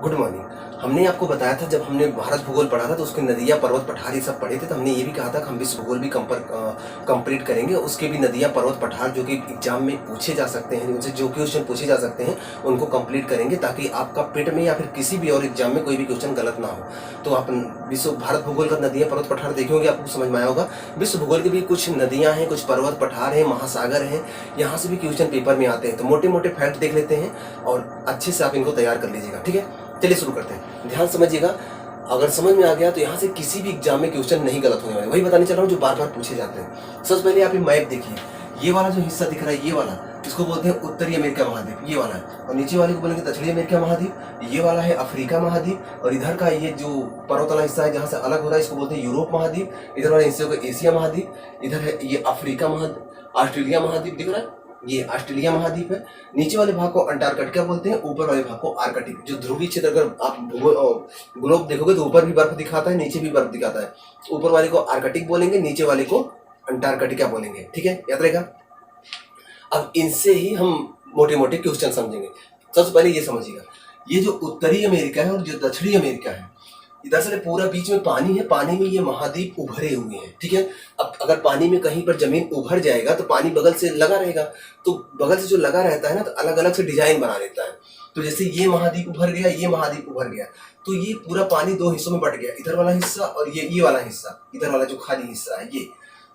Good morning. हमने आपको बताया था, जब हमने भारत भूगोल पढ़ा था तो उसके नदियाँ, पर्वत, पठार ये सब पढ़े थे, तो हमने ये भी कहा था कि हम विश्व भूगोल भी कंप्लीट करेंगे। उसके भी नदियाँ, पर्वत, पठार जो कि एग्जाम में पूछे जा सकते हैं, उनसे जो क्वेश्चन पूछे जा सकते हैं उनको कंप्लीट करेंगे, ताकि आपका पेट में या फिर किसी भी और एग्जाम में कोई भी क्वेश्चन गलत ना हो। तो आप भारत भूगोल का नदियाँ, पर्वत, पठार देखे होंगे, आपको समझ में आया होगा। विश्व भूगोल की भी कुछ नदियाँ हैं, कुछ पर्वत, पठार हैं, महासागर हैं, यहाँ से भी क्वेश्चन पेपर में आते हैं। तो मोटे मोटे फैक्ट देख लेते हैं और अच्छे से आप इनको तैयार कर लीजिएगा। ठीक है, चलिए शुरू करते हैं। ध्यान समझिएगा, अगर समझ में आ गया तो यहाँ से किसी भी एग्जाम में क्वेश्चन नहीं गलत होने वाले, वही बताने चल रहा हूँ जो बार बार पूछे जाते हैं। सबसे पहले आप ये मैप देखिए, ये वाला जो हिस्सा दिख रहा है, ये वाला, इसको बोलते हैं उत्तरी अमेरिका महाद्वीप, ये वाला है। और नीचे वाले को बोलेंगे दक्षिणी अमेरिका महाद्वीप, ये वाला है अफ्रीका महाद्वीप। और इधर का ये जो पर्वत वाला हिस्सा है जहाँ से अलग हो रहा है, इसको बोलते हैं यूरोप महाद्वीप। इधर वाले हिस्से को एशिया महाद्वीप। इधर है ये अफ्रीका महाद्वीप, ऑस्ट्रेलिया महाद्वीप दिख रहा है, ये ऑस्ट्रेलिया महाद्वीप है। नीचे वाले भाग को अंटार्कटिका बोलते हैं, ऊपर वाले भाग को आर्कटिक। जो ध्रुवीय क्षेत्र, अगर आप ग्लोब देखोगे तो ऊपर भी बर्फ दिखाता है, नीचे भी बर्फ दिखाता है। ऊपर वाले को आर्कटिक बोलेंगे, नीचे वाले को अंटार्कटिका बोलेंगे। ठीक है, याद रहेगा। अब इनसे ही हम मोटे मोटे क्वेश्चन समझेंगे। सबसे पहले ये समझिएगा, ये जो उत्तरी अमेरिका है और जो दक्षिणी अमेरिका है, दरअसल पूरा बीच में पानी है, पानी में ये महाद्वीप उभरे हुए हैं। ठीक है, अब अगर पानी में कहीं पर जमीन उभर जाएगा तो पानी बगल से लगा रहेगा, तो बगल से जो लगा रहता है ना, तो अलग अलग से डिजाइन बना लेता है। तो जैसे ये महाद्वीप उभर गया, ये महाद्वीप उभर गया, तो ये पूरा पानी दो हिस्सों में बट गया, इधर वाला हिस्सा और ये वाला हिस्सा, इधर वाला जो खाली हिस्सा है ये।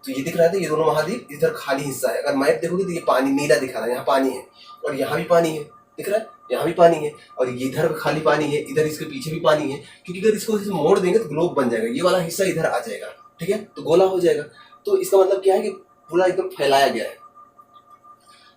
तो ये दिख रहा है, ये दोनों महाद्वीप, इधर खाली हिस्सा है। अगर मैप देखोगे तो ये पानी नीला दिखा रहा है, यहाँ पानी है और यहाँ भी पानी है, दिख रहा है, यहाँ भी पानी है। और ये इधर खाली पानी है, इधर इसके पीछे भी पानी है, क्योंकि अगर इसको मोड़ देंगे तो ग्लोब बन जाएगा, ये वाला हिस्सा इधर आ जाएगा। ठीक है, तो गोला हो जाएगा। तो इसका मतलब क्या है कि पूरा एकदम फैलाया गया है।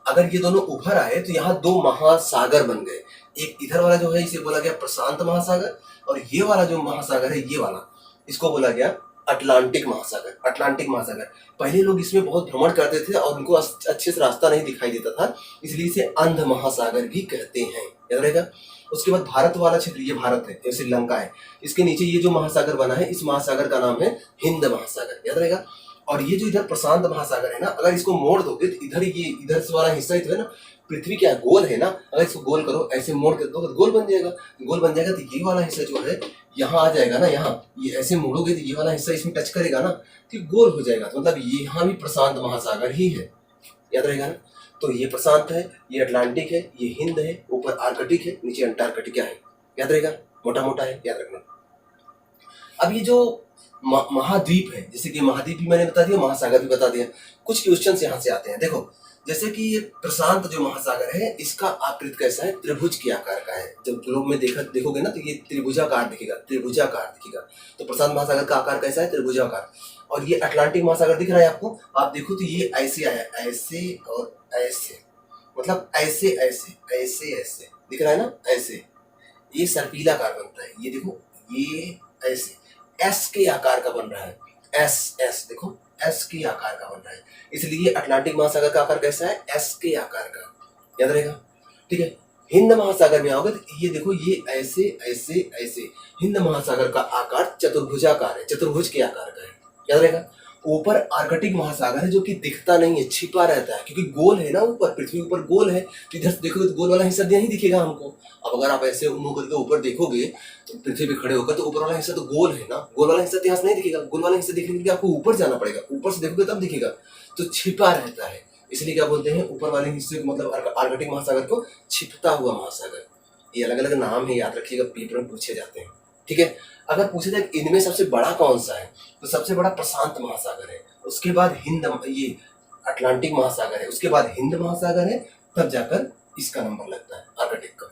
अगर ये दोनों उभर आए तो यहाँ दो महासागर बन गए। एक इधर वाला जो है इसे बोला गया प्रशांत महासागर, और ये वाला जो महासागर है, ये वाला, इसको बोला गया अटलांटिक महासागर। अटलांटिक महासागर, पहले लोग इसमें बहुत भ्रमण करते थे और उनको अच्छे से रास्ता नहीं दिखाई देता था, इसलिए इसे अंध महासागर भी कहते हैं। याद रहेगा। उसके बाद भारत वाला क्षेत्र, ये भारत है, ये श्रीलंका है, इसके नीचे ये जो महासागर बना है, इस महासागर का नाम है हिंद महासागर। याद रहेगा। और ये जो इधर प्रशांत महासागर है ना, अगर इसको मोड़ दोगे तो इधर ये इधर से वाला हिस्सा जो है ना, पृथ्वी क्या गोल है ना, अगर इसको गोल करो, ऐसे मोड़ कर दो तो गोल बन जाएगा। गोल बन जाएगा तो ये वाला हिस्सा जो है यहाँ आ जाएगा ना, यहाँ ये ऐसे मोड़ोगे तो ये वाला हिस्सा इसमें टच करेगा ना, तो गोल हो जाएगा। तो मतलब ये यहाँ भी प्रशांत महासागर ही है। याद रहेगा ना। तो ये प्रशांत है, ये अटलांटिक है, ये हिंद है, ऊपर आर्कटिक है, नीचे अंटार्कटिका है। याद रहेगा, मोटा मोटा है, याद रखना। अब ये जो महाद्वीप है, जैसे कि महाद्वीप भी मैंने बता दिया, महासागर भी बता दिया। कुछ क्वेश्चन यहाँ से आते हैं। देखो, जैसे कि ये प्रशांत जो महासागर है, इसका आकृति कैसा है, त्रिभुज के आकार का है। जब ग्लोब में देखोगे ना तो ये त्रिभुजाकार दिखेगा, त्रिभुजाकार दिखेगा। तो प्रशांत महासागर का आकार कैसा है, त्रिभुजाकार। और ये अटलांटिक महासागर दिख रहा है आपको, आप देखो तो ये ऐसे आया, ऐसे और ऐसे, मतलब ऐसे ऐसे ऐसे ऐसे दिख रहा है ना, ऐसे। ये सर्पिलाकार बनता है, ये देखो, ये ऐसे एस के आकार का बन रहा है, एस एस देखो, एस के आकार का बन रहा है। इसलिए अटलांटिक महासागर का आकार कैसा है, एस के आकार का। याद रहेगा। ठीक है, हिंद महासागर में आओगे तो ये देखो, ये ऐसे ऐसे ऐसे, हिंद महासागर का आकार चतुर्भुजाकार है, चतुर्भुज के आकार का है। याद रहेगा। ऊपर आर्कटिक महासागर है, जो कि दिखता नहीं है, छिपा रहता है, क्योंकि गोल है ना, ऊपर पृथ्वी ऊपर गोल है, तो इधर से देखोगे तो गोल वाला हिस्सा नहीं दिखेगा हमको। अब अगर आप ऐसे मुंह करके ऊपर देखोगे तो पृथ्वी पे खड़े होकर, तो ऊपर वाला हिस्सा तो गोल है ना, गोल वाला हिस्सा इतिहास नहीं दिखेगा। गोल वाला हिस्सा दिखने के लिए आपको ऊपर जाना पड़ेगा, ऊपर से देखोगे तब दिखेगा, तो छिपा रहता है। इसलिए क्या बोलते हैं, ऊपर वाले हिस्से को, मतलब आर्कटिक महासागर को छिपता हुआ महासागर। ये अलग अलग नाम है, याद रखिएगा, पेपर में पूछे जाते हैं। ठीक है, अगर पूछे जाए इनमें सबसे बड़ा कौन सा है, तो सबसे बड़ा प्रशांत महासागर है, उसके बाद हिंद, ये अटलांटिक महासागर है, उसके बाद हिंद महासागर है, तब जाकर इसका नंबर लगता है आर्कटिक का।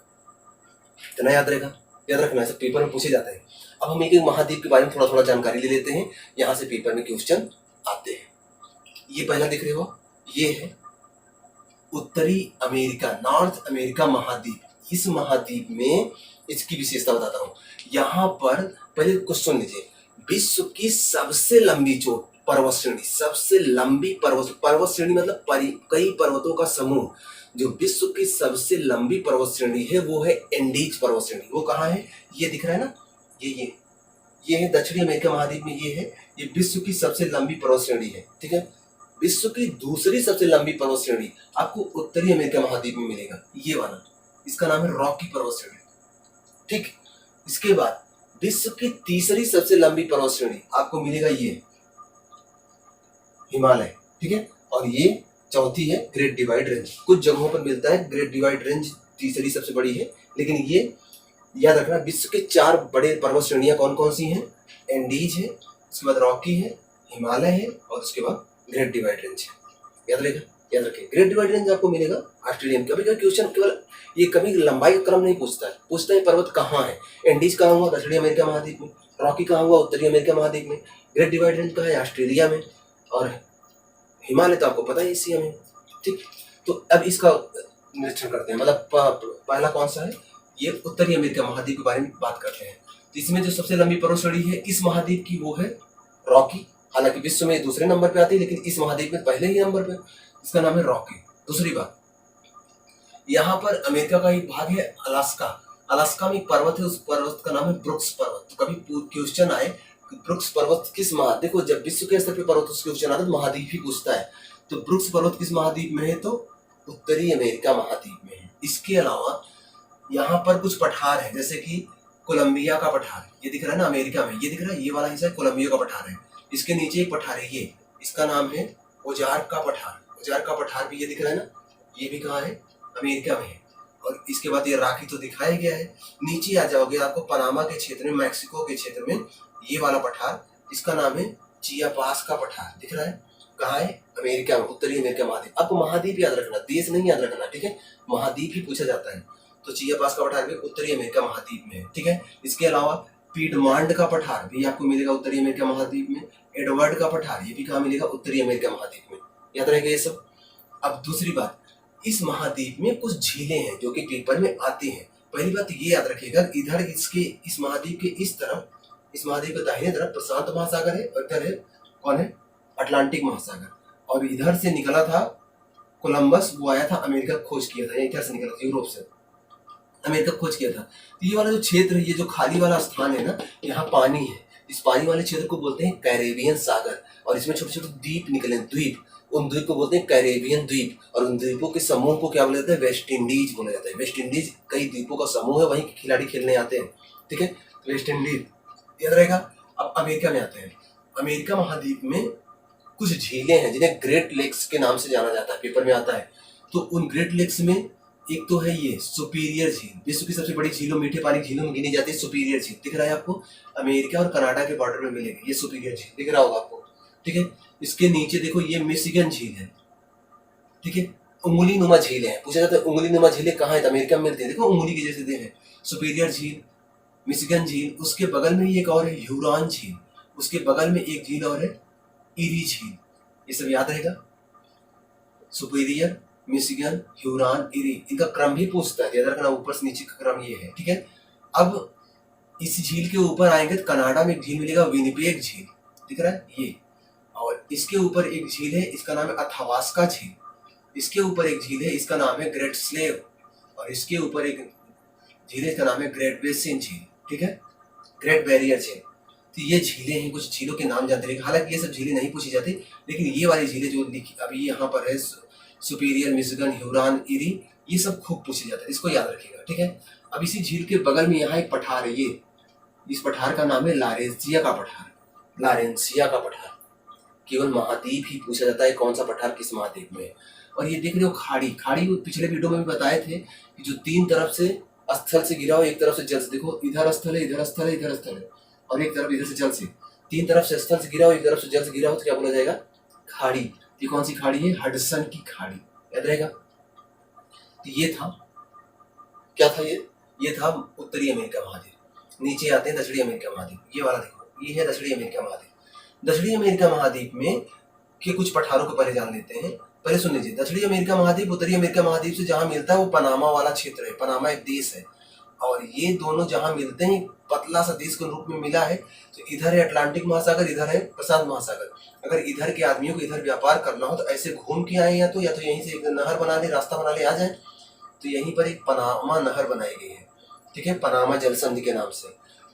इतना याद रहेगा, याद रखना, ऐसे पेपर में पूछे जाते हैं। अब हम एक एक महाद्वीप के बारे में थोड़ा थोड़ा जानकारी ले लेते हैं, यहाँ से पेपर में क्वेश्चन आते हैं। ये पहला दिख रहे हो, ये है उत्तरी अमेरिका, नॉर्थ अमेरिका महाद्वीप। इस महाद्वीप में इसकी विशेषता बताता हूँ। यहाँ पर पहले कुछ सुन लीजिए, विश्व की सबसे लंबी चोट, पर्वत श्रेणी, सबसे लंबी पर्वत श्रेणी मतलब कई पर्वतों का समूह। जो विश्व की सबसे लंबी पर्वत श्रेणी है वो है एंडीज पर्वत श्रेणी। वो कहाँ है, ये दिख रहा है ना, ये है दक्षिणी अमेरिका महाद्वीप में, ये है, ये विश्व की सबसे लंबी पर्वत श्रेणी है। ठीक है, विश्व की दूसरी सबसे लंबी पर्वत श्रेणी आपको उत्तरी अमेरिका महाद्वीप में मिलेगा, ये वाला, इसका नाम है रॉकी पर्वत श्रेणी। ठीक, इसके बाद विश्व की तीसरी सबसे लंबी पर्वत श्रेणी आपको मिलेगा ये हिमालय, ठीक है। और ये चौथी है ग्रेट डिवाइड रेंज। कुछ जगहों पर मिलता है ग्रेट डिवाइड रेंज तीसरी सबसे बड़ी है, लेकिन ये याद रखना विश्व के 4 बड़े पर्वत श्रेणियां कौन कौन सी हैं? एंडीज है, उसके बाद रॉकी है, हिमालय है और उसके बाद ग्रेट डिवाइड रेंज है। याद रहेगा, याद रखिए। ग्रेट डिवाइड रेंज आपको मिलेगा ऑस्ट्रेलिया में। कभी कभी क्वेश्चन केवल ये कभी लंबाई का क्रम नहीं पूछता है, पूछता है पर्वत कहाँ है। एंडीज कहाँ हुआ? दक्षिणी अमेरिका महाद्वीप में। रॉकी कहाँ हुआ? उत्तरी अमेरिका महाद्वीप में। ग्रेट डिवाइड रेंज कहाँ है? ऑस्ट्रेलिया में। और हिमालय तो आपको पता है एशिया में, ठीक। तो अब इसका निरीक्षण करते हैं, मतलब पहला कौन सा है? ये उत्तरी अमेरिका महाद्वीप के बारे में बात करते हैं। तो इसमें जो सबसे लंबी पर्वत श्रेणी है इस महाद्वीप की वो है रॉकी। हालांकि विश्व में दूसरे नंबर पे आती है, लेकिन इस महाद्वीप में पहले ही नंबर पे, इसका नाम है रॉकी। दूसरी बात, यहाँ पर अमेरिका का एक भाग है अलास्का। अलास्का में एक पर्वत है, उस पर्वत का नाम है ब्रुक्स पर्वत। तो कभी क्वेश्चन आए कि ब्रुक्स पर्वत किस महाद्वीप, देखो जब विश्व के स्तर पे पर्वत क्वेश्चन आता है तो महाद्वीप ही पूछता है। तो ब्रुक्स पर्वत किस महाद्वीप में है? तो उत्तरी अमेरिका महाद्वीप में है। इसके अलावा यहाँ पर कुछ पठार है, जैसे कि कोलंबिया का पठार, ये दिख रहा है ना अमेरिका में, ये दिख रहा है, ये वाला हिस्सा कोलंबिया का पठार है। इसके नीचे एक पठार है, ये इसका नाम है ओजार्क का पठार। ओजार्क का पठार भी ये दिख रहा है ना, ये भी कहाँ है? अमेरिका में है। और इसके बाद ये रॉकी तो दिखाया गया है। नीचे आ जाओगे आपको पनामा के क्षेत्र में, मैक्सिको के क्षेत्र में ये वाला पठार, इसका नाम है चियापास का पठार। दिख रहा है? कहाँ है? अमेरिका में, उत्तरी अमेरिका महाद्वीप। आपको महाद्वीप याद रखना, देश नहीं याद रखना, ठीक है। महाद्वीप ही पूछा जाता है। तो चियापास का पठार भी उत्तरी अमेरिका महाद्वीप में है, ठीक है। इसके अलावा पीडमांड का पठार भी आपको मिलेगा उत्तरी अमेरिका महाद्वीप में। एडवर्ड का पठार ये भी कहाँ मिलेगा? उत्तरी अमेरिका महाद्वीप में। याद रहेगा ये सब। अब दूसरी बात, इस महाद्वीप में कुछ झीलें हैं जो कि पेपर में आती हैं। पहली बात ये याद रखिएगा, इधर इसके इस महाद्वीप के इस तरफ, इस महाद्वीप के दाहिने तरफ प्रशांत महासागर है और इधर है कौन है? अटलांटिक महासागर। और इधर से निकला था कोलंबस, वो आया था अमेरिका खोज किया था, इधर से निकला था यूरोप से अमेरिका खोज किया था। तो ये वाला जो क्षेत्र है, ये जो खाली वाला स्थान है ना, यहाँ पानी है। इस पानी वाले क्षेत्र को बोलते हैं कैरेबियन सागर। और इसमें छोटे छोटे द्वीप निकले, द्वीप, उन द्वीप को बोलते हैं कैरेबियन द्वीप। और उन द्वीपों के समूह को क्या बोला जाता है? वेस्ट इंडीज बोला जाता है। वेस्ट इंडीज कई द्वीपों का समूह है, वहीं खिलाड़ी खेलने आते हैं, ठीक है। वेस्ट इंडीज याद रहेगा। अब अमेरिका में आते हैं। अमेरिका महाद्वीप में कुछ झीलें हैं जिन्हें ग्रेट लेक्स के नाम से जाना जाता है, पेपर में आता है। तो उन ग्रेट लेक्स में एक तो है ये सुपीरियर झील, विश्व की सबसे बड़ी झीलों, मीठे पानी झीलों में गिनी जाती है सुपीरियर झील। दिख रहा है आपको? अमेरिका और कनाडा के बॉर्डर में मिलेगी ये सुपीरियर झील, दिख रहा होगा आपको, ठीक है। इसके नीचे देखो ये मिशिगन झील है, ठीक है। उंगली नुमा झीलें हैं, पूछा जाता है उंगली नुमा झीलें कहाँ है? तो अमेरिका में मिलती है। देखो उंगली की जैसे देह है, सुपीरियर झील, मिशिगन झील। उसके बगल में एक और है ह्यूरॉन झील, उसके बगल में एक झील और है इरी झील। ये सब याद रहेगा, सुपीरियर, मिशिगन, ह्यूरॉन, इरी, इनका क्रम भी पूछता है, याद रखना, ऊपर से नीचे का क्रम ये है, ठीक है। अब इस झील के ऊपर आएंगे तो कनाडा में एक झील मिलेगा, विनिपेग झील, दिख रहा है ये। और इसके ऊपर एक झील है, इसका नाम है अथावास्का झील। इसके ऊपर एक झील है, इसका नाम है ग्रेट स्लेव। और इसके ऊपर एक झील है, इसका नाम है ग्रेट बेसिन झील, ठीक है, ग्रेट बैरियर झील। तो ये झीलें हैं, कुछ झीलों के नाम जानते रहिए। हालांकि ये सब झीलें नहीं पूछी जाती, लेकिन ये वाली झीलें जो लिखी अभी यहाँ पर है, सुपीरियर, मिशिगन, ह्यूरॉन, इरी, ये सब खूब पूछे जाते हैं, इसको याद रखिएगा, ठीक है। अब इसी झील के बगल में यहाँ एक पठार है, ये इस पठार का नाम है लारेंसिया का पठार। लारेंसिया का पठार केवल महाद्वीप ही पूछा जाता है, कौन सा पठार किस महाद्वीप में है। और ये देख रहे हो खाड़ी, खाड़ी पिछले वीडियो में भी बताए थे कि जो 3 तरफ से स्थल से गिरा हो, एक तरफ से जल से, देखो इधर स्थल है, इधर स्थल है, इधर स्थल है, और एक तरफ इधर से जल से, 3 तरफ से स्थल से गिरा हो, एक तरफ से जल से गिरा हो, तो क्या बोला जाएगा? खाड़ी। ये कौन सी खाड़ी है? हडसन की खाड़ी, याद रहेगा। तो ये था, क्या था ये था उत्तरी अमेरिका महाद्वीप। नीचे आते हैं दक्षिणी अमेरिका महाद्वीप, ये वाला देखो, ये है दक्षिणी अमेरिका महाद्वीप। दक्षिणी अमेरिका महाद्वीप में के कुछ पठारों को पहले जान लेते हैं। पहले सुन लीजिए, दक्षिणी अमेरिका महाद्वीप उत्तरी अमेरिका महाद्वीप से जहां मिलता है वो पनामा वाला क्षेत्र है। पनामा एक देश है, और ये दोनों जहां मिलते हैं पतला सा देश के रूप में मिला है। तो इधर है अटलांटिक महासागर, इधर है प्रशांत महासागर। अगर इधर के आदमियों को इधर व्यापार करना हो तो ऐसे घूम के आए, या तो यहीं से एक नहर बना ले, रास्ता बना ले आ जाए। तो यहीं पर एक पनामा नहर बनाई गई है, ठीक है, पनामा जलसंधि के नाम से।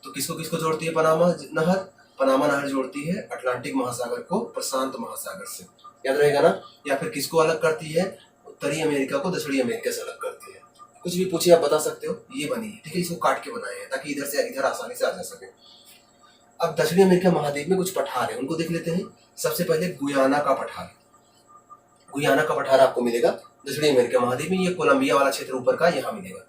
तो किसको किसको जोड़ती है पनामा नहर? पनामा नहर जोड़ती है अटलांटिक महासागर को प्रशांत महासागर से, याद रहेगा ना। या फिर किसको अलग करती है? उत्तरी अमेरिका को दक्षिणी अमेरिका से अलग करती है। कुछ भी पूछिए आप बता सकते हो। ये बनी है, ठीक है, इसको काट के बनाए हैं ताकि इधर से इधर आसानी से आ जा सके। अब दक्षिणी अमेरिका महाद्वीप में कुछ पठार है, उनको देख लेते हैं। सबसे पहले गुयाना का पठार। गुयाना का पठार आपको मिलेगा दक्षिणी अमेरिका महाद्वीप में। ये कोलंबिया वाला क्षेत्र ऊपर का यहाँ मिलेगा।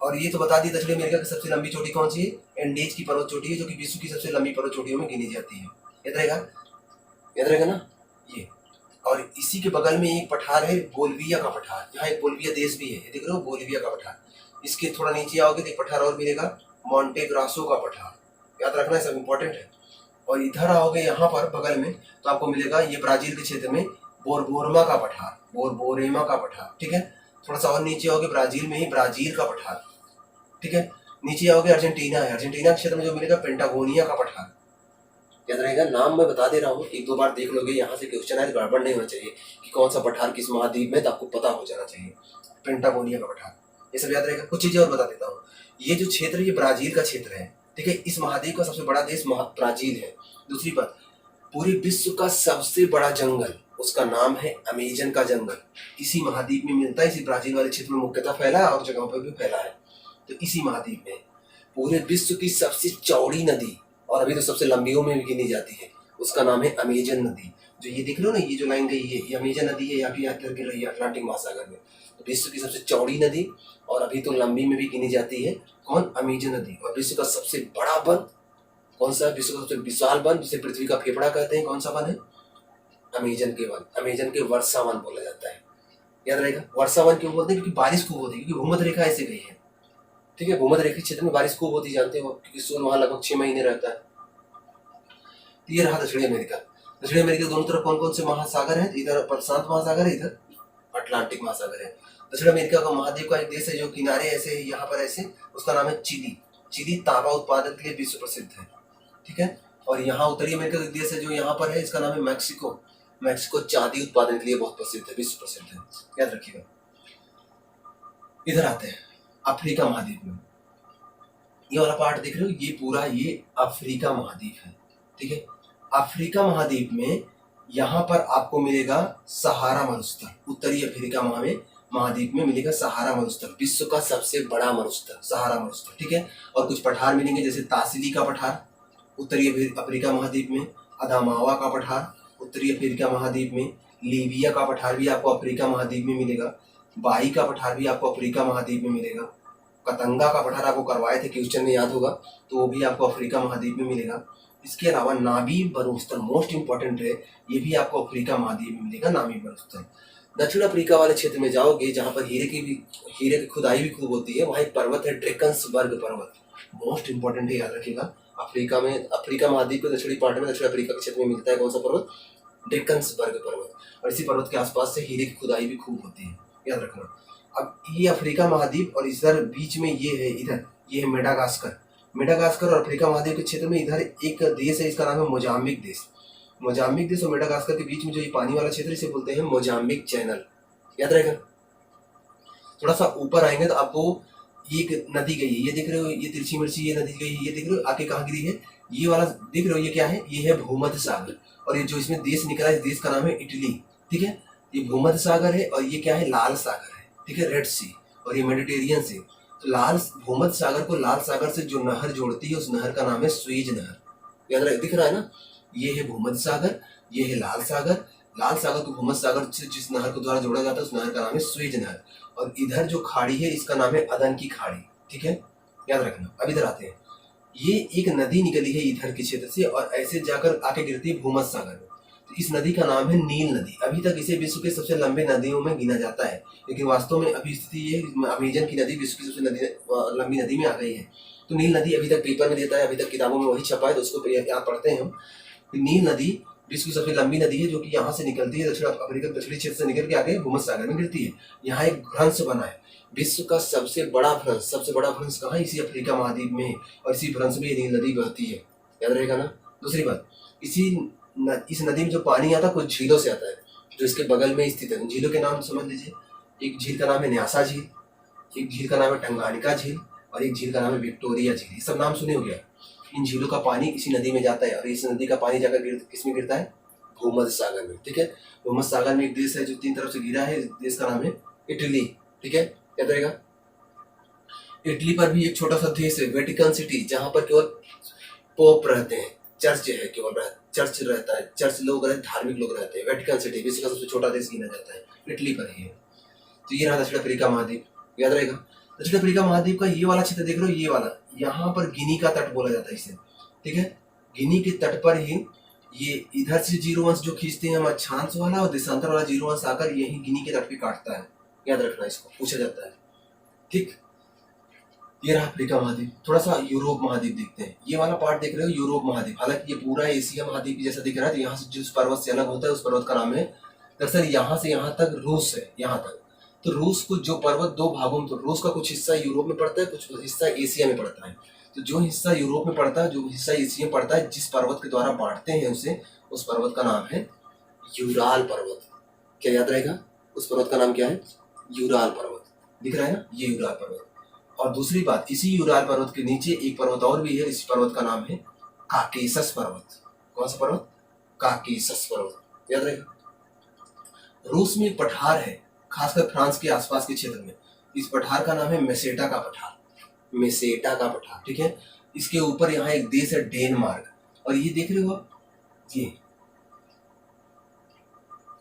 और ये तो बता दी दक्षिणी अमेरिका की सबसे लंबी चोटी कौन सी है? एंडीज की पर्वत चोटी है, जो कि विश्व की सबसे लंबी पर्वत चोटियों में गिनी जाती है। याद रहेगा, याद रहेगा ना ये। और इसी के बगल में एक पठार है बोलिविया का पठार। यहाँ एक बोलिविया देश भी है, देख रहे हो, बोलिविया का पठार। इसके थोड़ा नीचे आओगे तो एक पठार और मिलेगा, मॉन्टे ग्रासो का पठार। याद रखना है, सब इंपॉर्टेंट है। और इधर आओगे यहाँ पर बगल में तो आपको मिलेगा ये ब्राजील के क्षेत्र में बोरबोरमा का पठार, बोरबोरेमा का पठार, ठीक है। थोड़ा सा और नीचे आओगे ब्राजील में ही ब्राजील का पठार, ठीक है। नीचे आओगे अर्जेंटीना है, अर्जेंटीना के क्षेत्र में जो मिलेगा पेंटागोनिया का पठार। याद रहेगा, नाम मैं बता दे रहा हूँ, एक दो बार देख लोगे, यहाँ से क्वेश्चन आए तो गड़बड़ नहीं होना चाहिए कि कौन सा पठार किस महाद्वीप में, तो आपको पता हो जाना चाहिए। पेंटागोनिया का पठार, ये सब याद रहेगा। कुछ चीजें और बता देता हूँ। ये जो क्षेत्र ये ब्राजील का क्षेत्र है, ठीक है। इस महाद्वीप का सबसे बड़ा देश ब्राजील है। दूसरी बात, पूरे विश्व का सबसे बड़ा जंगल, उसका नाम है अमेजन का जंगल, इसी महाद्वीप में मिलता है। इसी ब्राजील वाले क्षेत्र में मुख्यतः फैला है और जगहों पर भी फैला है। तो इसी महाद्वीप में पूरे विश्व की सबसे चौड़ी नदी और अभी तो सबसे लंबियों में भी गिनी जाती है, उसका नाम है अमेजन नदी। जो ये देख रहे हो ना, ये जो लाइन गई है, ये अमेजन नदी है, यहाँ की याद करके रही है अटलांटिक महासागर में। तो विश्व की सबसे चौड़ी नदी और अभी तो लंबी में भी गिनी जाती है, कौन? अमेजन नदी। और विश्व का सबसे बड़ा वन कौन सा है? विश्व का सबसे विशाल वन, जिसे पृथ्वी का फेफड़ा कहते हैं, कौन सा वन है? अमेजन के वन। अमेजन के वर्षा वन बोला जाता है। याद रहेगा, वर्षा वन क्यों बोलते हैं? क्योंकि बारिश खूब होती है, क्योंकि भूमध्य रेखा ऐसे गई है, ठीक है। भूमध्य रेखा क्षेत्र में बारिश खूब होती, जानते हो, क्योंकि सूर्य वहां लगभग 6 महीने रहता है। तो ये रहा दक्षिणी अमेरिका। दक्षिणी अमेरिका के दोनों तरफ कौन कौन से महासागर है? इधर प्रशांत महासागर है, इधर अटलांटिक महासागर है। दक्षिण अमेरिका का महाद्वीप का एक देश है जो किनारे ऐसे यहाँ पर ऐसे, उसका नाम है चिली। चिली तांबा उत्पादन के लिए विश्व प्रसिद्ध है, ठीक है। और यहाँ उत्तरी अमेरिका का देश है जो यहाँ पर है, इसका नाम है मैक्सिको। मैक्सिको चांदी उत्पादन के लिए बहुत प्रसिद्ध है, विश्व प्रसिद्ध है, याद रखिएगा। इधर आते हैं अफ्रीका महाद्वीप में। ये वाला पार्ट देख रहे हो, ये पूरा ये अफ्रीका महाद्वीप है, ठीक है। अफ्रीका महाद्वीप में यहाँ पर आपको मिलेगा सहारा मरुस्थल। उत्तरी अफ्रीका महाद्वीप में मिलेगा सहारा मरुस्थल, विश्व का सबसे बड़ा मरुस्थल, सहारा मरुस्थल, ठीक है। और कुछ पठार मिलेंगे, जैसे तासिली का पठार उत्तरी अफ्रीका महाद्वीप में, अदामावा का पठार उत्तरी अफ्रीका महाद्वीप में, लीबिया का पठार भी आपको अफ्रीका महाद्वीप में मिलेगा, बाई का पठार भी आपको अफ्रीका महाद्वीप में मिलेगा, कतंगा का पठार आपको करवाए थे क्वेश्चन में, याद होगा, तो वो भी आपको अफ्रीका महाद्वीप में मिलेगा। इसके अलावा नामी मरुस्थल मोस्ट इंपॉर्टेंट है, ये भी आपको अफ्रीका महाद्वीप में मिलेगा, नामी मरुस्थल। दक्षिण अफ्रीका वाले क्षेत्र में जाओगे जहाँ पर हीरे की खुदाई भी खूब होती है, वहाँ एक पर्वत है ड्रेकन्सबर्ग पर्वत, मोस्ट इंपॉर्टेंट है, याद रखिएगा। अफ्रीका महाद्वीप के दक्षिणी पार्ट में दक्षिण अफ्रीका के क्षेत्र में मिलता है कौन सा पर्वत? ड्रेकन्सबर्ग पर्वत। और इसी पर्वत के आसपास से हीरे की खुदाई भी खूब होती है, याद रखना। अब ये अफ्रीका महाद्वीप और इधर बीच में ये है, इधर ये है मेडागास्कर और अफ्रीका महाद्वीप के क्षेत्र में इधर एक देश है, इसका नाम है मोजाम्बिक देश। मोजाम्बिक देश और मेडागास्कर के बीच में जो ये पानी वाला क्षेत्र, इसे बोलते हैं मोजाम्बिक चैनल, याद रहेगा। थोड़ा सा ऊपर आएंगे तो आपको एक नदी गई है, ये देख रहे हो, ये तिरछी मिर्ची, ये नदी गई है, ये देख रहे हो, आके कहाँ गिरी है? ये वाला देख रहे हो, ये क्या है? ये है भूमध्य सागर। और ये जो इसमें देश निकला है, इस देश का नाम है इटली, ठीक है। ये भूमध्य सागर है और ये क्या है? लाल सागर है, ठीक है, रेड सी। और ये मेडिटेरियन सी। तो भूमध्य सागर को लाल सागर से जो नहर जोड़ती है, उस नहर का नाम है स्वेज नहर, याद रहे, दिख रहा है ना। ये है भूमध्य सागर, ये है लाल सागर। लाल सागर को भूमध्य सागर से जिस नहर को द्वारा जोड़ा जाता है, उस नहर का नाम है स्वेज नहर। और इधर जो खाड़ी है, इसका नाम है अदन की खाड़ी, ठीक है, याद रखना। अब इधर आते हैं, ये एक नदी निकली है इधर के क्षेत्र से और ऐसे जाकर आके गिरती है भूमध्य सागर में। तो इस नदी का नाम है नील नदी। अभी तक इसे विश्व के सबसे लंबे नदियों में गिना जाता है, लेकिन वास्तव में अभी स्थिति ये अमेजन की नदी विश्व की सबसे लंबी नदी में आ गई है। तो नील नदी अभी तक पेपर में देता है, अभी तक किताबों में वही छपा है, तो उसको यहाँ पढ़ते हैं हम। नील नदी विश्व की सबसे लंबी नदी है, जो कि यहाँ से निकलती है, दक्षिण अफ्रीका दक्षिणी क्षेत्र से निकल के आगे भूमध्य सागर में गिरती है। यहाँ एक भ्रंश बना है, विश्व का सबसे बड़ा भ्रंश कहाँ है? इसी अफ्रीका महाद्वीप में है, और इसी भ्रंश में ये नील नदी बहती है, याद रहेगा ना। दूसरी बात, इस नदी में जो पानी आता है कुछ झीलों से आता है, जो इसके बगल में स्थित है। झीलों के नाम समझ लीजिए, एक झील का नाम है न्यासा झील, एक झील का नाम है टंगानिका झील, और एक झील का नाम है विक्टोरिया झील। ये सब नाम सुने हो गया। इन झीलों का पानी इसी नदी में जाता है, और इस नदी का पानी जाकर किसमें गिरता है? भूमध्य सागर में, ठीक है। भूमध्य सागर में एक देश है जो 3 तरफ से घिरा है, इस देश का नाम है इटली, ठीक है, याद रहेगा। इटली पर भी एक छोटा सा देश है वेटिकन सिटी, जहाँ पर केवल पोप रहते हैं, चर्च है केवल चर्च रहता है, चर्च लोग रहते, धार्मिक लोग रहते हैं। वेटिकन सिटी विश्व का सबसे छोटा देश गिना जाता है, इटली पर ही है। तो ये रहा दक्षिण अफ्रीका महाद्वीप, याद रहेगा। दक्षिण अफ्रीका महाद्वीप का ये वाला क्षेत्र देख रहे हो, ये वाला, यहाँ पर गिनी का तट बोला जाता है इसे, ठीक है। गिनी के तट पर ही ये इधर से जीरो अंश जो खींचते हैं हम अक्षांश वाला, और देशांतर वाला जीरो अंश आकर यही गिनी के तट पे काटता है, याद रखना, इसको पूछा जाता है, ठीक। ये रहा अफ्रीका महाद्वीप। थोड़ा सा यूरोप महाद्वीप देखते हैं, ये वाला पार्ट देख रहे हो यूरोप महाद्वीप, हालांकि ये पूरा एशिया महाद्वीप जैसा दिख रहा है। तो यहाँ से जिस पर्वत से अलग होता है उस पर्वत का नाम है, दरअसल यहाँ से यहाँ तक रूस है, यहाँ तक। तो रूस को जो पर्वत दो भागों में, तो रूस का कुछ हिस्सा यूरोप में पड़ता है, कुछ हिस्सा एशिया में पड़ता है। तो जो हिस्सा यूरोप में पड़ता है, जो हिस्सा एशिया में पड़ता है, जिस पर्वत के द्वारा बांटते हैं उसे, उस पर्वत का नाम है यूराल पर्वत। क्या याद रहेगा, उस पर्वत का नाम क्या है? यूराल पर्वत। दिख रहा है ना, ये यूराल पर्वत। और दूसरी बात, इसी यूराल पर्वत के नीचे एक पर्वत और भी है, इस पर्वत का नाम है काकेशस पर्वत। कौन सा पर्वत? काकेशस पर्वत, याद रहेगा। रूस में एक पठार है, खासकर फ्रांस के आसपास के क्षेत्र में। इस पठार का नाम है मेसेटा का पठार, मेसेटा का पठार, ठीक है। इसके ऊपर यहाँ एक देश है डेनमार्क, और ये देख रहे हो आप,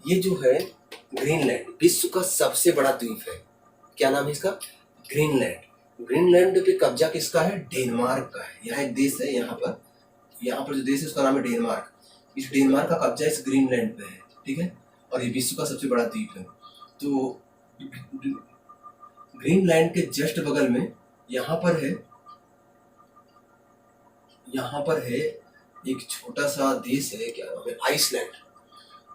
ये जो है ग्रीनलैंड, विश्व का सबसे बड़ा द्वीप है। क्या नाम है इसका? ग्रीनलैंड। ग्रीनलैंड पे कब्जा किसका है? डेनमार्क का है। यहाँ एक देश है, यहाँ पर जो देश है उसका नाम है डेनमार्क। इस डेनमार्क का कब्जा इस ग्रीनलैंड पे है, ठीक है। और ये विश्व का सबसे बड़ा द्वीप है। तो ग्रीनलैंड के जस्ट बगल में यहाँ पर है एक छोटा सा देश है, क्या नाम है? आइसलैंड।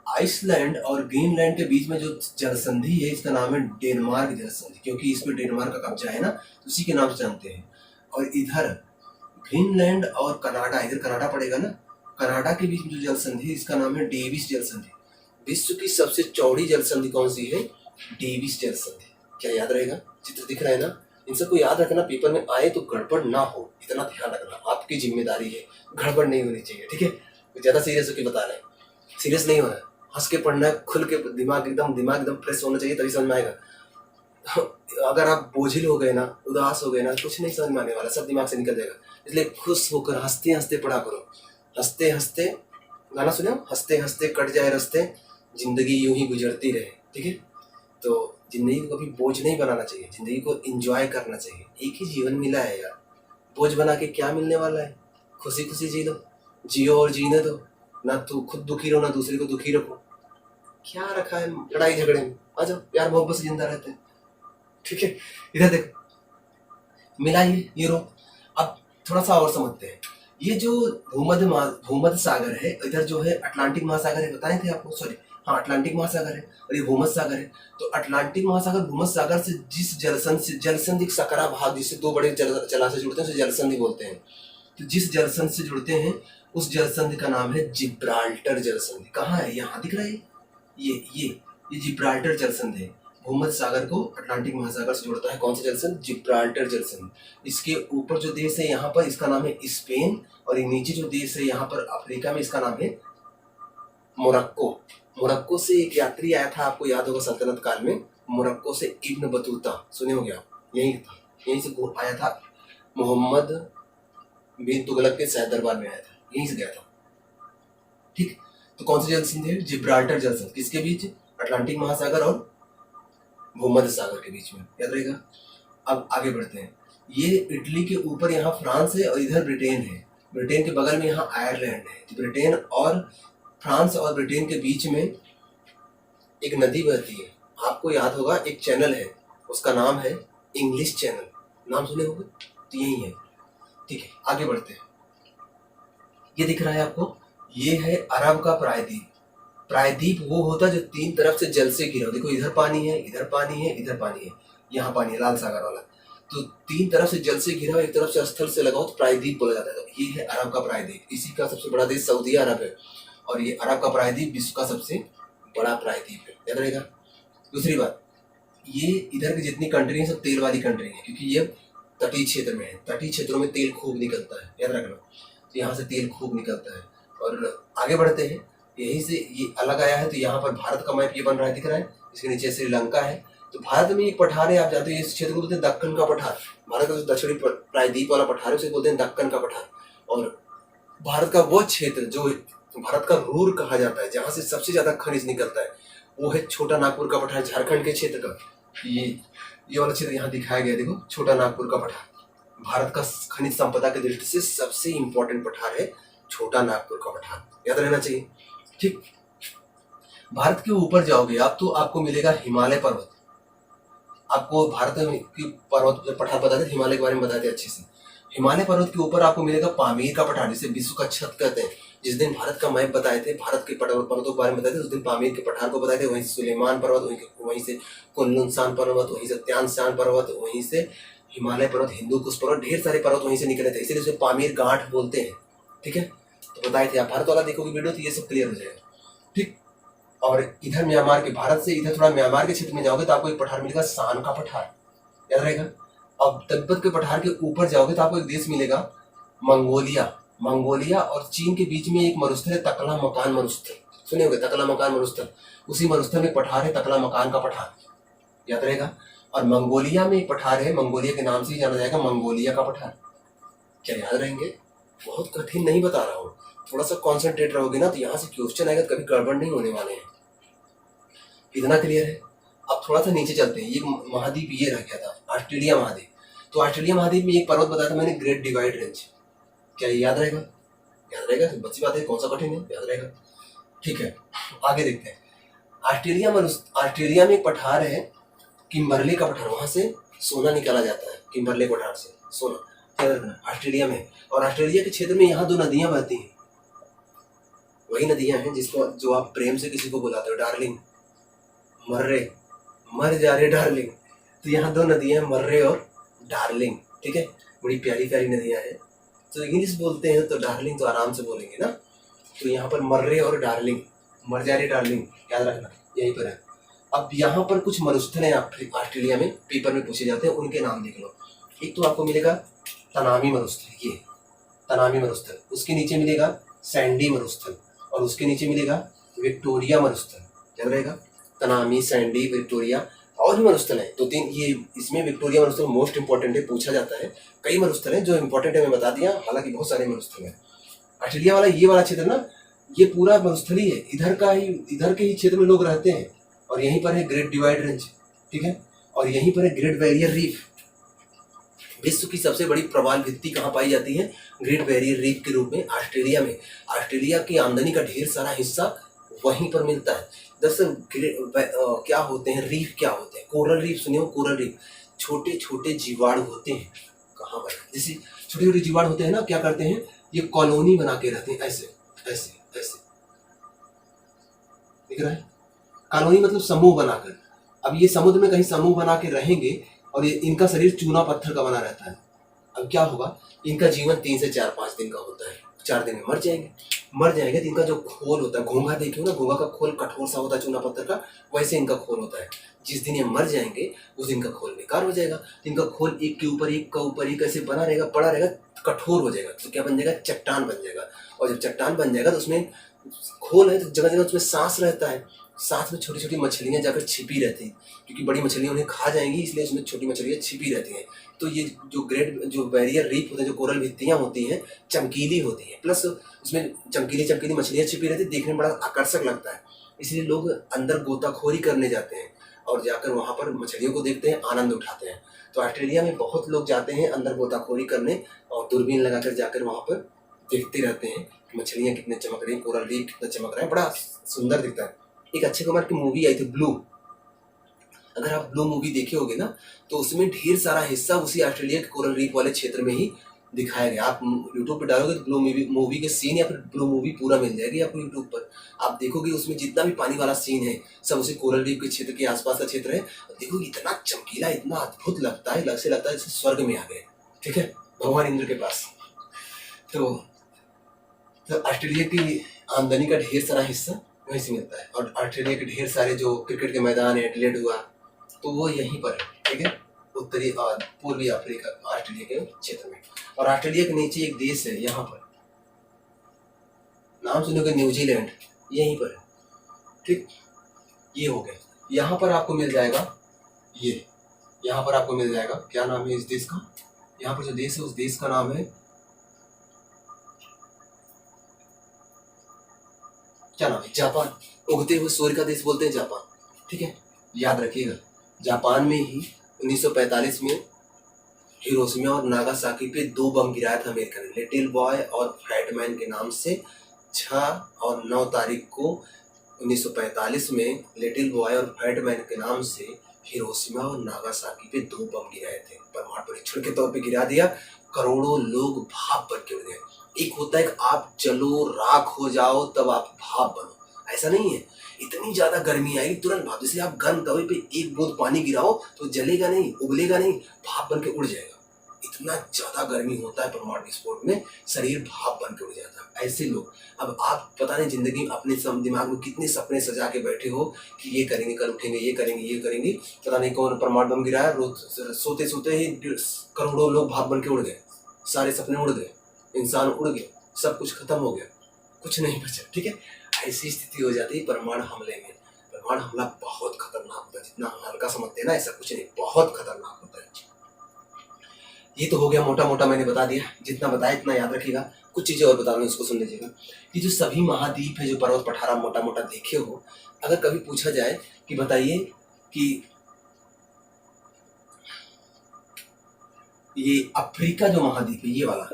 आइसलैंड और ग्रीनलैंड के बीच में जो जलसंधि है, इसका नाम है डेनमार्क जलसंधि, क्योंकि इसमें डेनमार्क का कब्जा है ना, तो उसी के नाम से जानते हैं। और इधर ग्रीनलैंड और कनाडा, इधर कनाडा पड़ेगा ना, कनाडा के बीच में जो जलसंधि है, इसका नाम है डेविस जलसंधि। विश्व की सबसे चौड़ी जलसंधि कौन सी है? डेविस जलसंधि। क्या याद रहेगा? चित्र दिख रहा है ना, इन सबको याद रखना, पेपर में आए तो गड़बड़ ना हो, इतना ध्यान रखना, आपकी जिम्मेदारी है, गड़बड़ नहीं होनी चाहिए, ठीक है। ज्यादा सीरियस होकर बता रहे हैं, सीरियस नहीं होना, हंस के पढ़ना है, खुल के, दिमाग एकदम फ्रेश होना चाहिए, तभी समझ में आएगा। अगर आप बोझिल हो गए ना, उदास हो गए ना, कुछ नहीं समझ में आने वाला, सब दिमाग से निकल जाएगा। इसलिए खुश होकर हंसते हंसते पढ़ा करो, हंसते हंसते, गाना सुने हो, हंसते हंसते कट जाए रास्ते, जिंदगी यूं ही गुजरती रहे, ठीक है। तो जिंदगी को कभी बोझ नहीं बनाना चाहिए, जिंदगी को एंजॉय करना चाहिए। एक ही जीवन मिला है यार, बोझ बना के क्या मिलने वाला है? खुशी खुशी जी लो, जियो और जीने दो, ना तू खुद दुखी रहो ना दूसरे को दुखी रखो। क्या रखा है लड़ाई झगड़े में? आ जाओ, प्यार मोहब्बत से जिंदा रहते हैं, ठीक है। इधर देखो, मिला ये रो। अब थोड़ा सा और समझते हैं, ये जो भूमध्य सागर है, इधर जो है अटलांटिक महासागर है, बताए थे आपको, सॉरी, हाँ अटलांटिक महासागर है, और ये भूमध्य सागर है। तो अटलांटिक महासागर भूमध्य सागर से जिस जलसंधि सकरा भाग, जिससे दो बड़े जलाशय जुड़ते हैं उसे जलसंधि बोलते हैं। तो जिस जलसंधि से जुड़ते हैं उस जलसंधि का नाम है जिब्राल्टर जलसंधि। कहाँ है? यहाँ दिख रहा है, ये जिब्राल्टर जलसंधि है। भूमध्य सागर को अटलांटिक महासागर से जोड़ता है कौन सा जलसंधि? जिब्राल्टर जलसंधि। इसके ऊपर जो देश है यहाँ पर, इसका नाम है स्पेन, और नीचे जो देश है यहाँ पर अफ्रीका में, इसका नाम है मोरक्को। मोरक्को से एक यात्री आया था, आपको याद होगा सल्तनत काल में, मोरक्को से इब्न बतूता, सुने होंगे आप, यहीं से आया था, मोहम्मद बिन तुगलक के शायद दरबार में आया था, यहीं से गया था, ठीक। तो कौन सी जलसंधि है? जिब्राल्टर जलसंधि। किसके बीच? अटलांटिक महासागर और भूमध्य सागर के बीच में, याद रहेगा। अब आगे बढ़ते हैं, ये इटली के ऊपर यहाँ फ्रांस है और इधर ब्रिटेन है, ब्रिटेन के बगल में यहाँ आयरलैंड है। तो ब्रिटेन और फ्रांस और ब्रिटेन के बीच में एक नदी बहती है, आपको याद होगा, एक चैनल है, उसका नाम है इंग्लिश चैनल, नाम सुने होंगे, तो यही है, ठीक है। आगे बढ़ते हैं, ये दिख रहा है आपको, ये है अरब का प्रायद्वीप। प्रायद्वीप वो होता है जो तीन तरफ से जल से घिरा हो, देखो इधर पानी है, इधर पानी है, इधर पानी है, यहाँ पानी है, लाल सागर वाला। तो तीन तरफ से जल से घिरा हो, एक तरफ से स्थल से लगा हो, तो प्रायद्वीप बोला जाता है। तो ये है अरब का प्रायद्वीप। इसी का सबसे बड़ा देश सऊदी अरब है, और ये अरब का प्रायद्वीप विश्व का सबसे बड़ा प्रायद्वीप है, याद रहेगा। दूसरी बात, ये इधर की जितनी कंट्री है सब तेल वाली कंट्री है, क्योंकि ये तटीय क्षेत्र में है, तटीय क्षेत्रों में तेल खूब निकलता है, याद रखना। तो यहाँ से तेल खूब निकलता है। और आगे बढ़ते हैं, यहीं से ये अलग आया है, तो यहाँ पर भारत का मैप ये बन रहा है, दिख रहा है, इसके नीचे श्रीलंका है, तो भारत में एक पठार है, आप जानते हो इस क्षेत्र को बोलते हैं दक्कन का पठार। भारत का जो दक्षिणी प्रायद्वीप वाला पठार है उसे बोलते हैं दक्कन का पठार। और भारत का वो क्षेत्र जो भारत का रूर कहा जाता है, जहां से सबसे ज्यादा खनिज निकलता है, वो है छोटा नागपुर का पठार, झारखंड के क्षेत्र का। ये वाला क्षेत्र यहाँ दिखाया गया, देखो छोटा नागपुर का पठार। भारत का खनिज संपदा की दृष्टि से सबसे इंपॉर्टेंट पठार है छोटा नागपुर का पठार, याद रहना चाहिए। ठीक, भारत के ऊपर जाओगे आप तो आपको मिलेगा हिमालय पर्वत। आपको भारत की पर्वत पठार बताते, हिमालय के बारे में बताते अच्छे से। हिमालय पर्वत के ऊपर आपको मिलेगा पामीर का पठार, जिसे विश्व का छत कहते हैं। जिस दिन भारत का मैप बताए थे, भारत के पर्वतों के बारे में बताए थे, उस दिन पामीर के पठार को बताए थे। वहीं से सुलेमान पर्वत, वहीं से कुनलुन पर्वत, वहीं से त्यान शान पर्वत, वहीं से हिमालय पर्वत, हिंदू कुश पर्वत, ढेर सारे पर्वत वहीं से निकले थे, इसलिए उसे पामीर गांठ बोलते हैं। ठीक है, तो बताए थे आप भारत वाला देखोगे वीडियो तो ये सब क्लियर हो जाएगा। ठीक, और इधर म्यांमार के, भारत से इधर थोड़ा म्यांमार के क्षेत्र में जाओगे तो आपको एक पठार मिलेगा सान का पठार, याद रहेगा। अब तिब्बत के पठार के ऊपर जाओगे तो आपको एक देश मिलेगा मंगोलिया और चीन के बीच में एक मरुस्थल है तकला मकान मरुस्थल, सुने होंगे तकला मकान मरुस्थल। उसी मरुस्थल में पठार है तकला मकान का पठार, याद रहेगा। और मंगोलिया में एक पठार है, मंगोलिया के नाम से ही जाना जाएगा, मंगोलिया का पठार। क्या याद रहेंगे? बहुत कठिन नहीं बता रहा हूँ, थोड़ा सा कॉन्सेंट्रेट रहोगे ना तो यहाँ से क्वेश्चन आएगा, कभी गड़बड़ नहीं होने वाले हैं। इतना क्लियर है। अब थोड़ा सा नीचे चलते हैं, ये महाद्वीप ये रह गया था ऑस्ट्रेलिया महाद्वीप। तो ऑस्ट्रेलिया महाद्वीप में एक पर्वत बताया था मैंने, ग्रेट डिवाइड रेंज। क्या ये याद रहेगा? याद रहेगा, तो बच्ची बात है, कौन सा कठिन है, याद रहेगा। ठीक है, आगे देखते हैं। ऑस्ट्रेलिया में एक पठार है किम्बरले का पठार, वहां से सोना निकाला जाता है, किम्बरले पठार से सोना, ऑस्ट्रेलिया में। और ऑस्ट्रेलिया के क्षेत्र में यहाँ दो नदियां बहती हैं, वही नदियां हैं जिसको जो आप प्रेम से किसी को बुलाते हो, डार्लिंग, मर्रे, मर जा रे डार्लिंग। तो यहाँ दो नदियां हैं, मर्रे और डार्लिंग। ठीक है, बड़ी प्यारी प्यारी नदियां हैं। तो इंग्लिश बोलते हैं तो डार्लिंग तो आराम से बोलेंगे ना। तो यहाँ पर मर्रे और डार्लिंग, मर जा रे डार्लिंग, याद रखना, यहीं पर है। अब यहाँ पर कुछ मरुस्थल हैं ऑस्ट्रेलिया में, पेपर में पूछे जाते हैं, उनके नाम देख लो। एक तो आपको मिलेगा तनामी मरुस्थल, ये तनामी मरुस्थल, उसके नीचे मिलेगा सैंडी मरुस्थल, और उसके नीचे मिलेगा विक्टोरिया मरुस्थल, याद रहेगा। तनामी, सैंडी, विक्टोरिया, और भी मरुस्थल हैं दो तीन। ये इसमें विक्टोरिया मरुस्थल मोस्ट इंपॉर्टेंट है, पूछा जाता है। कई मरुस्थल हैं जो इंपॉर्टेंट है, मैं बता दिया, हालांकि बहुत सारे मरुस्थल हैं। ऑस्ट्रेलिया वाला ये वाला क्षेत्र ना, ये पूरा मरुस्थल ही है, इधर के ही क्षेत्र में लोग रहते हैं। और यहीं पर है ग्रेट डिवाइड रेंज, ठीक है, और यहीं पर है ग्रेट बैरियर रीफ। विश्व की सबसे बड़ी प्रवाल भित्ति कहाँ पाई जाती है? ग्रेट बैरियर रीफ के रूप में ऑस्ट्रेलिया में। ऑस्ट्रेलिया की आमदनी का ढेर सारा हिस्सा वहीं पर मिलता है। दरअसल क्या होते हैं रीफ, क्या होते हैं? कोरल रीफ, सुनिए, कोरल रीफ छोटे छोटे जीवाणु होते हैं। कहाँ पर? जैसे छोटे छोटे जीवाणु होते हैं ना, क्या करते हैं, ये कॉलोनी बना के रहते हैं, ऐसे ऐसे ऐसे, दिख रहा है? कॉलोनी मतलब समूह बनाकर। अब ये समुद्र में कहीं समूह बना के रहेंगे और ये इनका शरीर चूना पत्थर का बना रहता है। अब क्या होगा, इनका जीवन 3 से 4-5 दिन का होता है, 4 दिन में मर जाएंगे। तो इनका जो खोल होता है, घोंघा देखियो ना, घोंघा का खोल कठोर सा होता है चूना पत्थर का, वैसे इनका खोल होता है। जिस दिन ये मर जाएंगे उस दिन का खोल बेकार हो जाएगा। इनका खोल एक के ऊपर एक का ऊपर एक ऐसे बना रहेगा, पड़ा रहेगा, कठोर हो जाएगा। तो क्या बन जाएगा? चट्टान बन जाएगा। और जब चट्टान बन जाएगा तो उसमें खोल है तो जगह जगह उसमें सांस रहता है, साथ में छोटी छोटी मछलियां जाकर छिपी रहती हैं, क्योंकि बड़ी मछलियां उन्हें खा जाएंगी, इसलिए उसमें छोटी मछलियां छिपी रहती हैं। तो ये जो बैरियर रीफ होते हैं, जो कोरल भित्तियां होती हैं, चमकीली होती हैं, प्लस उसमें चमकीली चमकीली मछलियां छिपी रहती है, देखने में बड़ा आकर्षक लगता है। इसलिए लोग अंदर गोताखोरी करने जाते हैं और जाकर वहां पर मछलियों को देखते हैं, आनंद उठाते हैं। तो ऑस्ट्रेलिया में बहुत लोग जाते हैं अंदर गोताखोरी करने और दूरबीन लगाकर जाकर वहां पर देखते रहते हैं कि मछलियां कितने चमक रही हैं, कोरल रीफ कितना चमक रहा है, बड़ा सुंदर दिखता है। एक अक्षय कुमार की मूवी आई थी ब्लू, अगर आप ब्लू मूवी देखे होगे ना तो उसमें ढेर सारा हिस्सा उसी ऑस्ट्रेलिया के कोरल रीफ वाले क्षेत्र में ही दिखाया गया। आप यूट्यूब पे डालोगे तो ब्लू मूवी के सीन या फिर ब्लू मूवी पूरा मिल जाएगी आपको यूट्यूब पर। आप देखोगे उसमें जितना भी पानी वाला सीन है सब उसी कोरल रीफ के क्षेत्र के आसपास का क्षेत्र है। देखो इतना चमकीला, इतना अद्भुत लगता है, लगता है जैसे स्वर्ग में आ गए, ठीक है, भगवान इंद्र के पास। तो ऑस्ट्रेलिया की आमदनी का ढेर सारा हिस्सा वहीं से मिलता है। और ऑस्ट्रेलिया के ढेर सारे जो क्रिकेट के मैदान है, एडिलेड हुआ, तो वो यहीं पर है, ठीक है, उत्तरी और पूर्वी अफ्रीका ऑस्ट्रेलिया के क्षेत्र में। और ऑस्ट्रेलिया के नीचे एक देश है, यहाँ पर नाम सुनोगे, न्यूजीलैंड, यहीं पर है, ठीक। ये हो गया। यहाँ पर आपको मिल जाएगा ये यहाँ पर आपको मिल जाएगा। क्या नाम है इस देश का? यहाँ पर जो देश है उस देश का नाम है, क्या नाम है? जापान। उगते हुए सूर्य का देश बोलते हैं जापान। ठीक है, याद रखिएगा। जापान में ही 1945 में हिरोशिमा और नागासाकी पे 2 बम गिराया था अमेरिका ने, लिटिल बॉय और फैट मैन के नाम से। 6 और 9 तारीख को 1945 में लिटिल बॉय और फैट मैन के नाम से हिरोशिमा और नागासाकी पे 2 बम गिराए थे, परमाणु परीक्षण के तौर पे गिरा दिया। करोड़ों लोग भाप बन के उड़ गए। एक होता है कि आप जलो राख हो जाओ तब आप भाप बनो, ऐसा नहीं है। इतनी ज्यादा गर्मी आएगी तुरंत भाप, जैसे आप गर्म तवे पे एक बूंद पानी गिराओ तो जलेगा नहीं, उबलेगा नहीं, भाप बन के उड़ जाएगा। इतना ज्यादा गर्मी होता है परमाणु विस्फोट में, शरीर भाप बन के उड़ जाता है। ऐसे लोग, अब आप पता नहीं जिंदगी में अपने दिमाग में कितने सपने सजा के बैठे हो कि ये करेंगे, कल उठेंगे, ये करेंगे, ये करेंगे, पता नहीं कौन परमाणु बम गिराया, सोते सोते ही करोड़ों लोग भाप बन के उड़ गए, सारे सपने उड़ गए, इंसान उड़ गए, सब कुछ खत्म हो गया, कुछ नहीं बचा। ठीक है, ऐसी स्थिति हो जाती है परमाणु हमले में। परमाणु हमला बहुत खतरनाक होता है, जितना हम हल्का समझते हैं ना, ऐसा कुछ नहीं, बहुत खतरनाक होता है। ये तो हो गया मोटा मोटा, मैंने बता दिया, जितना बताया इतना याद रखिएगा। कुछ चीजें और बता रहा हूँ, इसको सुन लीजिएगा। कि जो सभी महाद्वीप है, जो पर्वत पठार आप मोटा मोटा देखे हो, अगर कभी पूछा जाए कि बताइए कि ये अफ्रीका जो महाद्वीप है, ये वाला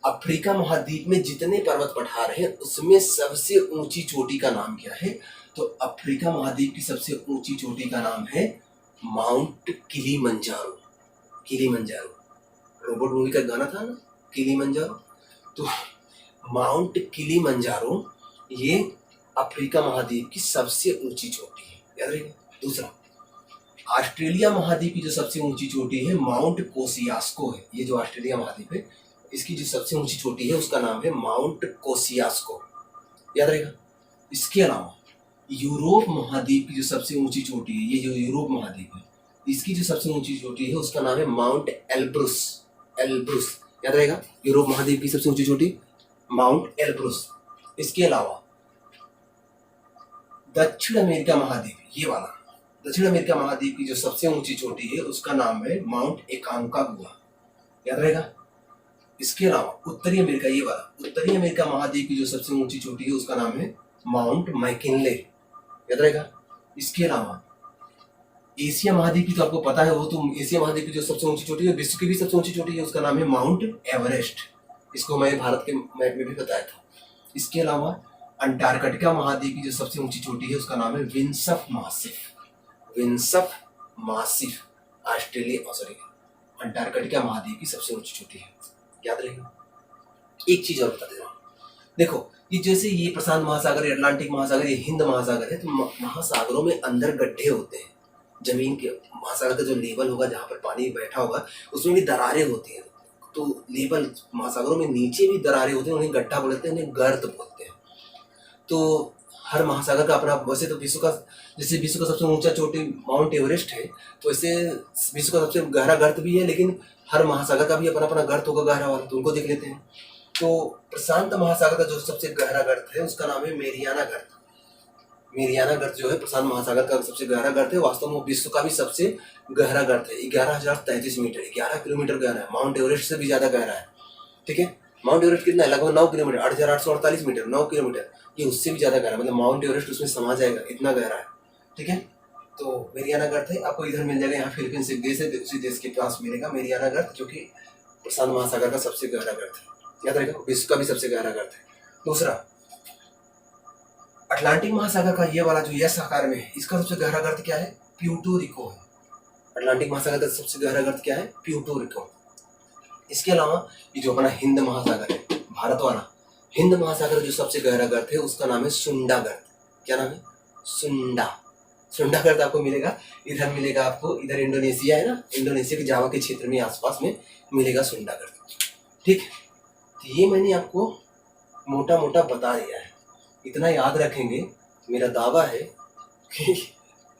अफ्रीका महाद्वीप में जितने पर्वत पठार हैं उसमें सबसे ऊंची चोटी का नाम क्या है? तो अफ्रीका महाद्वीप की सबसे ऊंची चोटी का नाम है mount Kilimanjaro. Kilimanjaro, robot movie का गाना था ना, किलीमंजारो। तो माउंट किलीमंजारो ये अफ्रीका महाद्वीप की सबसे ऊंची चोटी है, याद रखिएगा। दूसरा, ऑस्ट्रेलिया महाद्वीप की जो सबसे ऊंची चोटी है माउंट कोसियास्को है। ये जो ऑस्ट्रेलिया महाद्वीप है, इसकी जो सबसे ऊंची चोटी है उसका नाम है माउंट कोसियास्को, याद रहेगा। इसके अलावा यूरोप महाद्वीप की जो सबसे ऊंची चोटी है, ये जो यूरोप महाद्वीप है, इसकी जो सबसे ऊंची चोटी है उसका नाम है माउंट एल्ब्रुस। एल्ब्रुस, याद रहेगा। यूरोप महाद्वीप की सबसे ऊंची चोटी माउंट एल्ब्रुस। इसके अलावा दक्षिण अमेरिका महाद्वीप, ये वाला दक्षिण अमेरिका महाद्वीप की जो सबसे ऊंची चोटी है उसका नाम है माउंट एकांकागुआ, याद रहेगा। इसके अलावा उत्तरी अमेरिका, ये वाला उत्तरी अमेरिका महाद्वीप की जो सबसे ऊंची चोटी है उसका नाम है माउंट मैकिनले, याद रहेगा। इसके अलावा एशिया महाद्वीप की तो आपको पता है, वो तो एशिया महाद्वीप की जो सबसे ऊंची चोटी है, विश्व की भी सबसे ऊंची चोटी है, उसका नाम है माउंट एवरेस्ट। इसको मैंने भारत के मैप में भी बताया था। इसके अलावा अंटार्कटिका महाद्वीप की जो सबसे ऊंची चोटी है उसका नाम है विंसफ मासिफ। विंसफ मासिफ ऑस्ट्रेलिया, सॉरी, अंटार्कटिका महाद्वीप की सबसे ऊंची चोटी है, याद रहेगा। एक चीज और बता दे रहा हूँ, देखो ये जैसे ये प्रशांत महासागर, अटलांटिक महासागर, ये हिंद महासागर है, तो महासागरों में अंदर गड्ढे होते हैं, जमीन के महासागर का जो लेवल होगा जहाँ पर पानी बैठा होगा उसमें भी दरारें होती हैं। तो लेवल महासागरों में नीचे भी दरारें होती हैं, उन्हें गड्ढा बोलते हैं, उन्हें गर्त बोलते हैं। तो हर महासागर का अपना, वैसे तो विश्व का, जैसे विश्व का सबसे ऊंचा चोटी माउंट एवरेस्ट है, तो वैसे विश्व का सबसे गहरा गर्त भी है, लेकिन हर महासागर का भी अपना अपना गर्त होगा गहरा वाला, तो उनको देख लेते हैं। तो प्रशांत महासागर का जो सबसे गहरा गर्त है उसका नाम है मेरियाना गर्त। मेरियाना गर्त जो है प्रशांत महासागर का सबसे गहरा गर्त है, वास्तव में विश्व का भी सबसे गहरा गर्त है। 11,033 मीटर, 11 किलोमीटर गहरा है, माउंट एवरेस्ट से भी ज्यादा गहरा है। ठीक है, माउंट एवरेस्ट कितना है? लगभग 9 किलोमीटर, 8,848 मीटर, 9 किलोमीटर, ये उससे भी ज्यादा गहरा, मतलब माउंट एवरेस्ट उसमें समा जाएगा, इतना गहरा है। ठीक है, तो मेरियाना गर्त है, आपको इधर मिल जाएगा, यहाँ फिलीपींस एक देश है, उसी देश के पास मिलेगा मेरियाना गर्त, जो कि प्रशांत महासागर का सबसे गहरा गर्त है, याद रहेगा। विश्व का भी सबसे गहरा गर्त है। दूसरा, अटलांटिक महासागर का ये वाला जो यस आकार में है, इसका सबसे गहरा गर्त क्या है? प्यूर्टो रिको है। अटलांटिक महासागर का सबसे गहरा गर्त क्या है? Puerto Rico. इसके अलावा ये जो अपना हिंद महासागर है, भारत वाला हिंद महासागर जो सबसे गहरा गर्त है उसका नाम है सुंडा गर्त। क्या नाम है? सुंडा। सुंडा गर्त आपको मिलेगा, इधर मिलेगा आपको, इधर इंडोनेशिया है ना, इंडोनेशिया के जावा के क्षेत्र में आसपास में मिलेगा सुंडा गर्त। ठीक, तो ये मैंने आपको मोटा मोटा बता दिया है, इतना याद रखेंगे, मेरा दावा है कि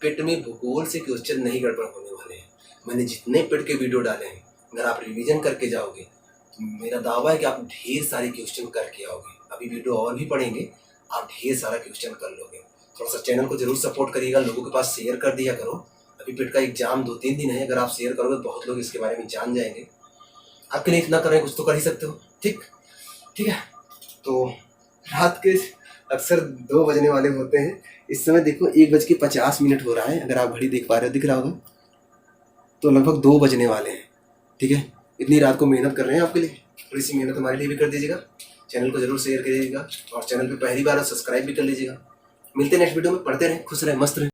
पेट में भूगोल से क्वेश्चन नहीं गड़बड़ होने वाले हैं। मैंने जितने पेट के वीडियो डाले हैं, अगर आप रिवीजन करके जाओगे तो मेरा दावा है कि आप ढेर सारे क्वेश्चन करके आओगे। अभी वीडियो और भी पढ़ेंगे, आप ढेर सारा क्वेश्चन कर लोगे। थोड़ा सा चैनल को जरूर सपोर्ट करिएगा, लोगों के पास शेयर कर दिया करो। अभी पेट का एग्जाम 2-3 दिन है, अगर आप शेयर करोगे तो बहुत लोग इसके बारे में जान जाएंगे। आपके लिए इतना कर रहे हैं, कुछ तो कर ही सकते हो। ठीक ठीक है। तो रात के अक्सर 2 बजने वाले होते हैं। इस समय देखो 1:50 हो रहा है, अगर आप घड़ी देख पा रहे हो, दिख रहा होगा। तो लगभग 2 बजने वाले हैं। ठीक है, इतनी रात को मेहनत कर रहे हैं आपके लिए, थोड़ी सी मेहनत हमारे लिए भी कर दीजिएगा। चैनल को जरूर शेयर करिएगा और चैनल पे पहली बार सब्सक्राइब भी कर लीजिएगा। मिलते हैं नेक्स्ट वीडियो में। पढ़ते रहें, खुश रहें, मस्त रहें।